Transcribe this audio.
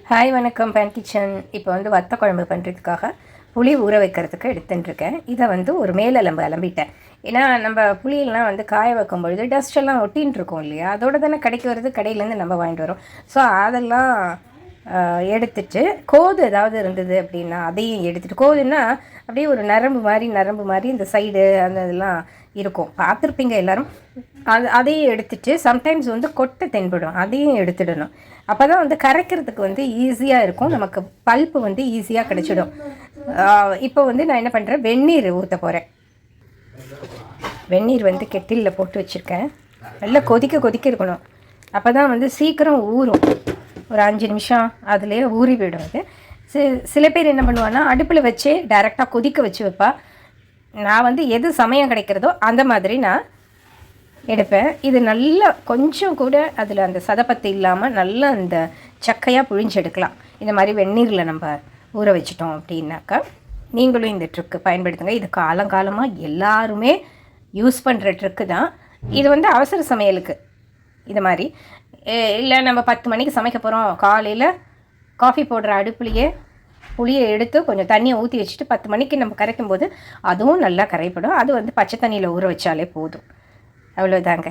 Hi வணக்கம் pan kitchen. இப்போ வந்து வத்த குழம்பு பண்ணுறதுக்காக புளி ஊற வைக்கிறதுக்கு எடுத்துட்டுருக்கேன். இதை வந்து ஒரு மேலெலும்பு அலம்பிட்டேன். ஏன்னா நம்ம புளியெல்லாம் வந்து காய வைக்கும் பொழுது டஸ்ட்டெல்லாம் ஒட்டின்னு இருக்கோம் இல்லையா, அதோட தானே கடைக்கு வருது, கடையிலேருந்து நம்ம வாங்கிட்டு வரோம். ஸோ அதெல்லாம் எடுத்துட்டு கோது ஏதாவது இருந்தது அப்படின்னா அதையும் எடுத்துகிட்டு, கோதுன்னா அப்படியே ஒரு நரம்பு மாதிரி இந்த சைடு அந்த இதெல்லாம் இருக்கும், பார்த்துருப்பீங்க எல்லோரும். அதையும் எடுத்துட்டு, சம்டைம்ஸ் வந்து கொட்டை தென்படும், அதையும் எடுத்துடணும். அப்போ தான் வந்து கரைக்கிறதுக்கு வந்து ஈஸியாக இருக்கும், நமக்கு பல்ப்பு வந்து ஈஸியாக கிடச்சிடும். இப்போ வந்து நான் என்ன பண்ணுறேன், வெந்நீர் ஊற்ற போகிறேன். வெந்நீர் வந்து கெட்டிலில் போட்டு வச்சுருக்கேன். நல்லா கொதிக்க இருக்கணும். அப்போ தான் வந்து சீக்கிரம் ஊறும். ஒரு 5 நிமிஷம் அதுலேயே ஊறி போயிடும். அது சில பேர் என்ன பண்ணுவான்னா அடுப்பில் வச்சே டைரெக்டாக கொதிக்க வச்சு வைப்பா. நான் வந்து எது சமயம் கிடைக்கிறதோ அந்த மாதிரி நான் எடுப்பேன். இது நல்லா கொஞ்சம் கூட அதில் அந்த சதப்பத்து இல்லாமல் நல்லா அந்த சக்கையாக புழிஞ்சு எடுக்கலாம். இந்த மாதிரி வெந்நீரில் நம்ம ஊற வச்சிட்டோம் அப்படின்னாக்கா நீங்களும் இந்த ட்ரிக்கு பயன்படுத்துங்க. இது காலங்காலமாக எல்லாருமே யூஸ் பண்ணுற ட்ரிக்கு தான். இது வந்து அவசர சமையலுக்கு இது மாதிரி இல்லை, நம்ம 10 மணிக்கு சமைக்க போகிறோம், காலையில் காஃபி போடுற அடுப்புலையே புளியை எடுத்து கொஞ்சம் தண்ணியை ஊற்றி வச்சுட்டு 10 மணிக்கு நம்ம கரைக்கும் போது அதுவும் நல்லா கரைப்படும். அது வந்து பச்சை தண்ணியில் ஊற வச்சாலே போதும். அவ்வளோதாங்க.